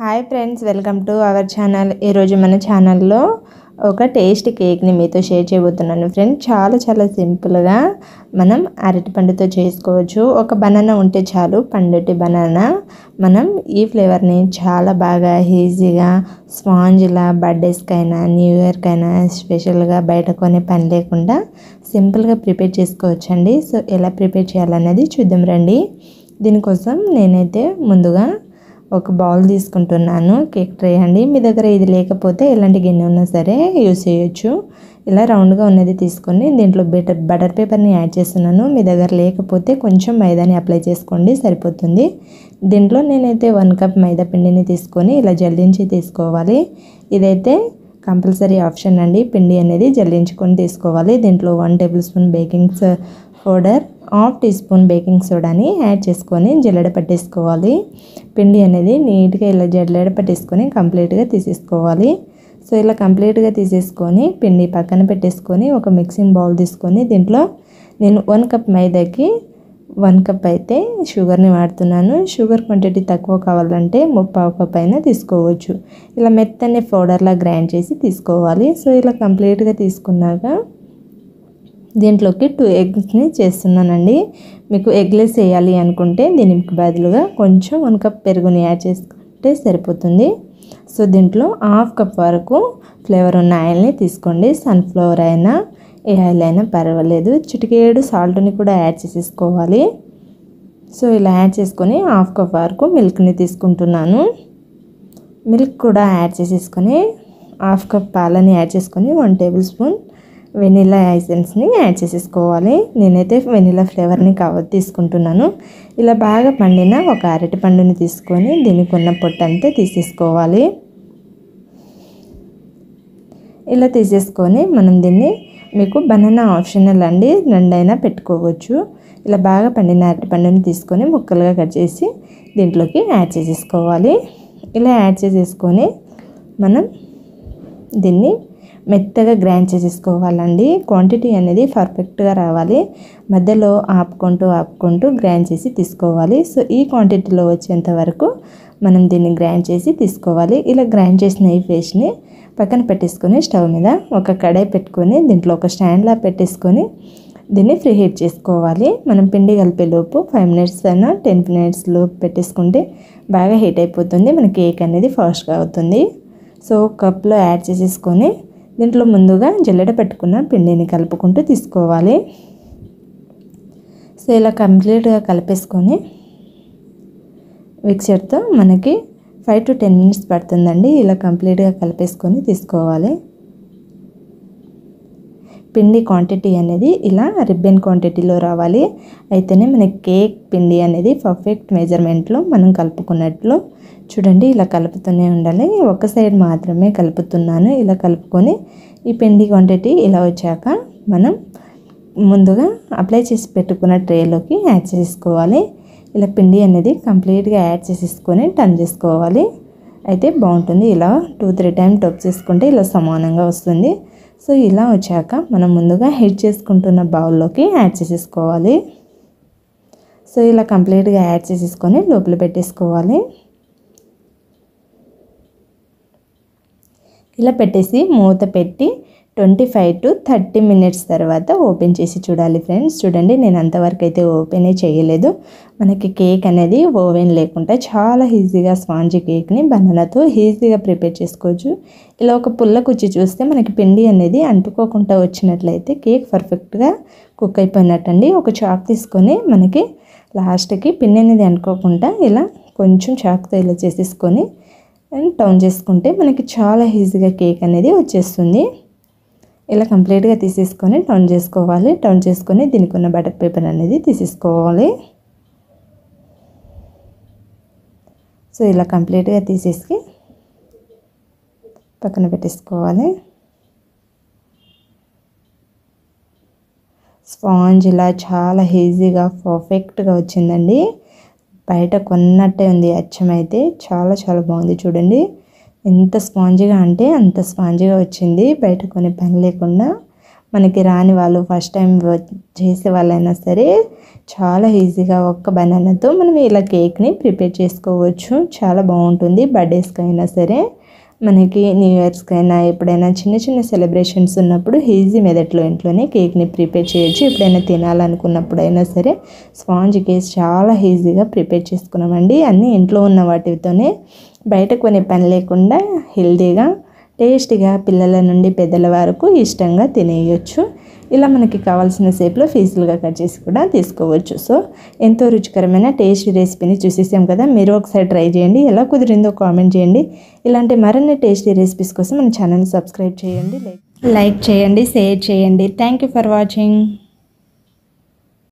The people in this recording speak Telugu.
Hi friends, welcome to our channel. ఈరోజు మన ఛానల్లో ఒక టేస్టీ కేక్ని మీతో షేర్ చేయబోతున్నాను ఫ్రెండ్స్. చాలా సింపుల్గా మనం అరటిపండుతో చేసుకోవచ్చు. ఒక బనానా ఉంటే చాలు, పండుటి బనానా. మనం ఈ ఫ్లేవర్ని చాలా బాగా ఈజీగా స్పాంజ్లా బర్త్డేస్కైనా న్యూ ఇయర్కైనా స్పెషల్గా బయట కొనే పని లేకుండా సింపుల్గా ప్రిపేర్ చేసుకోవచ్చండి. సో ఎలా ప్రిపేర్ చేయాలనేది చూద్దాం రండి. దీనికోసం నేనైతే ముందుగా ఒక బౌల్ తీసుకుంటున్నాను. కేక్ ట్రే అండి. మీ దగ్గర ఇది లేకపోతే ఎలాంటి గిన్నె ఉన్నా సరే యూస్ చేయొచ్చు. ఇలా రౌండ్గా ఉన్నది తీసుకొని దీంట్లో బటర్ పేపర్ని యాడ్ చేస్తున్నాను. మీ దగ్గర లేకపోతే కొంచెం మైదాని అప్లై చేసుకోండి, సరిపోతుంది. దీంట్లో నేనైతే 1 కప్ మైదా పిండిని తీసుకొని ఇలా జల్లించి తీసుకోవాలి. ఇదైతే కంపల్సరీ ఆప్షన్ అండి. పిండి అనేది జల్లించుకొని తీసుకోవాలి. దీంట్లో 1 tablespoon baking powder, 1/2 teaspoon baking సోడాని యాడ్ చేసుకొని జల్లెడ పట్టేసుకోవాలి. పిండి అనేది నీట్గా ఇలా జల్లెడ పట్టేసుకొని కంప్లీట్గా తీసేసుకోవాలి. సో ఇలా కంప్లీట్గా తీసేసుకొని పిండి పక్కన పెట్టేసుకొని ఒక మిక్సింగ్ బౌల్ తీసుకొని దీంట్లో నేను 1 కప్ మైదాకి 1 కప్ అయితే షుగర్ని వాడుతున్నాను. షుగర్ క్వాంటిటీ తక్కువ కావాలంటే 3/4 కప్ అయినా తీసుకోవచ్చు. ఇలా మెత్తని పౌడర్లా గ్రైండ్ చేసి తీసుకోవాలి. సో ఇలా కంప్లీట్గా తీసుకున్నాక దీంట్లోకి 2 ఎగ్స్ని చేస్తున్నానండి. మీకు ఎగ్లెస్ వేయాలి అనుకుంటే దీనికి బదులుగా కొంచెం 1 కప్ పెరుగుని యాడ్ చేసుకుంటే సరిపోతుంది. సో దీంట్లో 1/2 కప్ వరకు ఫ్లేవర్ ఉన్న ఆయిల్ని తీసుకోండి. సన్ఫ్లవర్ అయినా ఏ ఆయిల్ అయినా పర్వాలేదు. చిటికేడు సాల్ట్ని కూడా యాడ్ చేసేసుకోవాలి. సో ఇలా యాడ్ చేసుకొని 1/2 కప్ వరకు మిల్క్ని తీసుకుంటున్నాను. మిల్క్ కూడా యాడ్ చేసేసుకొని 1/2 కప్ పాలని యాడ్ చేసుకొని 1 టేబుల్ స్పూన్ వెనిలా ఎసెన్స్ని యాడ్ చేసేసుకోవాలి. నేనైతే వెనిలా ఫ్లేవర్ని తీసుకుంటున్నాను. ఇలా బాగా పండిన ఒక అరటి పండుని తీసుకొని దీనికి ఉన్న పొట్టంతా తీసేసుకోవాలి. ఇలా తీసేసుకొని మనం దీన్ని, మీకు బనానా ఆప్షనల్ అండి, 2 అయినా పెట్టుకోవచ్చు. ఇలా బాగా పండిన అరటి పండుని తీసుకొని ముక్కలుగా కట్ చేసి దీంట్లోకి యాడ్ చేసేసుకోవాలి. ఇలా యాడ్ చేసేసుకొని మనం దీన్ని మెత్తగా గ్రైండ్ చేసేసుకోవాలండి. క్వాంటిటీ అనేది పర్ఫెక్ట్గా రావాలి. మధ్యలో ఆపుకుంటూ గ్రైండ్ చేసి తీసుకోవాలి. సో ఈ క్వాంటిటీలో వచ్చేంత వరకు మనం దీన్ని గ్రైండ్ చేసి తీసుకోవాలి. ఇలా గ్రైండ్ చేసిన ఈ పేస్ట్ని పక్కన పెట్టేసుకొని స్టవ్ మీద ఒక కడాయి పెట్టుకొని దీంట్లో ఒక స్టాండ్లా పెట్టేసుకొని దీన్ని ఫ్రీ హీట్ చేసుకోవాలి. మనం పిండి కలిపేలోపు 5 మినిట్స్ అయినా 10 మినిట్స్ లోపు పెట్టేసుకుంటే బాగా హీట్ అయిపోతుంది. మన కేక్ అనేది ఫాస్ట్గా అవుతుంది. సో కప్లో యాడ్ చేసేసుకొని దీంట్లో ముందుగా జల్లెడ పెట్టుకున్న పిండిని కలుపుకుంటూ తీసుకోవాలి. సో ఇలా కంప్లీట్గా కలిపేసుకొని మిక్సర్తో మనకి 5 to 10 మినిట్స్ పడుతుందండి. ఇలా కంప్లీట్గా కలిపేసుకొని తీసుకోవాలి. పిండి క్వాంటిటీ అనేది ఇలా రిబ్బన్ క్వాంటిటీలో రావాలి. అయితేనే మనకి కేక్ పిండి అనేది పర్ఫెక్ట్ మెజర్మెంట్లో మనం కలుపుకున్నట్లు. చూడండి, ఇలా కలుపుతూనే ఉండాలి. ఒక సైడ్ మాత్రమే కలుపుతున్నాను. ఇలా కలుపుకొని ఈ పిండి క్వాంటిటీ ఇలా వచ్చాక మనం ముందుగా అప్లై చేసి పెట్టుకున్న ట్రేలోకి యాడ్ చేసుకోవాలి. ఇలా పిండి అనేది కంప్లీట్గా యాడ్ చేసేసుకొని టర్న్ చేసుకోవాలి. అయితే బాగుంటుంది. ఇలా 2-3 టైమ్స్ టప్ చేసుకుంటే ఇలా సమానంగా వస్తుంది. సో ఇలా వచ్చాక మనం ముందుగా హీట్ చేసుకుంటున్న బౌల్లోకి యాడ్ చేసేసుకోవాలి. సో ఇలా కంప్లీట్గా యాడ్ చేసేసుకొని లోపల పెట్టేసుకోవాలి. ఇలా పెట్టేసి మూత పెట్టి 25 to 30 మినిట్స్ తర్వాత ఓపెన్ చేసి చూడాలి ఫ్రెండ్స్. చూడండి, నేను అంతవరకు అయితే ఓపెనే చేయలేదు. మనకి కేక్ అనేది ఓవెన్ లేకుండా చాలా ఈజీగా స్పాంజీ కేక్ని బనానాతో ఈజీగా ప్రిపేర్ చేసుకోవచ్చు. ఇలా ఒక పుల్ల కుచ్చి చూస్తే మనకి పిండి అనేది అంటుకోకుండా వచ్చినట్లయితే కేక్ పర్ఫెక్ట్గా కుక్ అయిపోయినట్టండి. ఒక చాక్ తీసుకొని మనకి లాస్ట్కి పిండి అనేది అంటుకోకుండా ఇలా కొంచెం చాక్తో ఇలా చేసేసుకొని టర్న్ చేసుకుంటే మనకి చాలా ఈజీగా కేక్ అనేది వచ్చేస్తుంది. ఇలా కంప్లీట్గా తీసేసుకొని టర్న్ చేసుకోవాలి. టర్న్ చేసుకొని దీనికి ఉన్న బటర్ పేపర్ అనేది తీసేసుకోవాలి. సో ఇలా కంప్లీట్గా తీసేసి పక్కన పెట్టేసుకోవాలి. స్పాంజ్ ఇలా చాలా ఈజీగా పర్ఫెక్ట్గా వచ్చిందండి. బయట కొన్నట్టే ఉంది. అచ్చమైతే చాలా బాగుంది. చూడండి, ఎంత స్పాంజీగా అంటే అంత స్పాంజీగా వచ్చింది. బయట కొనే పని లేకుండా మనకి రాని వాళ్ళు ఫస్ట్ టైం చేసే వాళ్ళైనా సరే చాలా ఈజీగా ఒక్క బనానాతో మనం ఇలా కేక్ని ప్రిపేర్ చేసుకోవచ్చు. చాలా బాగుంటుంది. బర్త్డేస్కి అయినా సరే, మనకి న్యూ ఇయర్స్కి అయినా, ఎప్పుడైనా చిన్న చిన్న సెలబ్రేషన్స్ ఉన్నప్పుడు ఈజీ మెథడ్లో ఇంట్లోనే కేక్ని ప్రిపేర్ చేయొచ్చు. ఎప్పుడైనా తినాలనుకున్నప్పుడైనా సరే స్పాంజ్ కేక్ చాలా ఈజీగా ప్రిపేర్ చేసుకున్నామండి. అన్నీ ఇంట్లో ఉన్న వాటితోనే బయట కొనే పని లేకుండా హెల్తీగా టేస్టీగా పిల్లల నుండి పెద్దల వరకు ఇష్టంగా తినేయచ్చు. ఇలా మనకి కావాల్సిన షేప్లో పీసులుగా కట్ చేసి కూడా తీసుకోవచ్చు. సో ఎంతో రుచికరమైన టేస్టీ రెసిపీని చూసేసాం కదా. మీరు ఒకసారి ట్రై చేయండి. ఎలా కుదిరిందో కామెంట్ చేయండి. ఇలాంటి మరిన్ని టేస్టీ రెసిపీస్ కోసం మన ఛానల్ని సబ్స్క్రైబ్ చేయండి, లైక్ చేయండి, షేర్ చేయండి. Thank you for watching.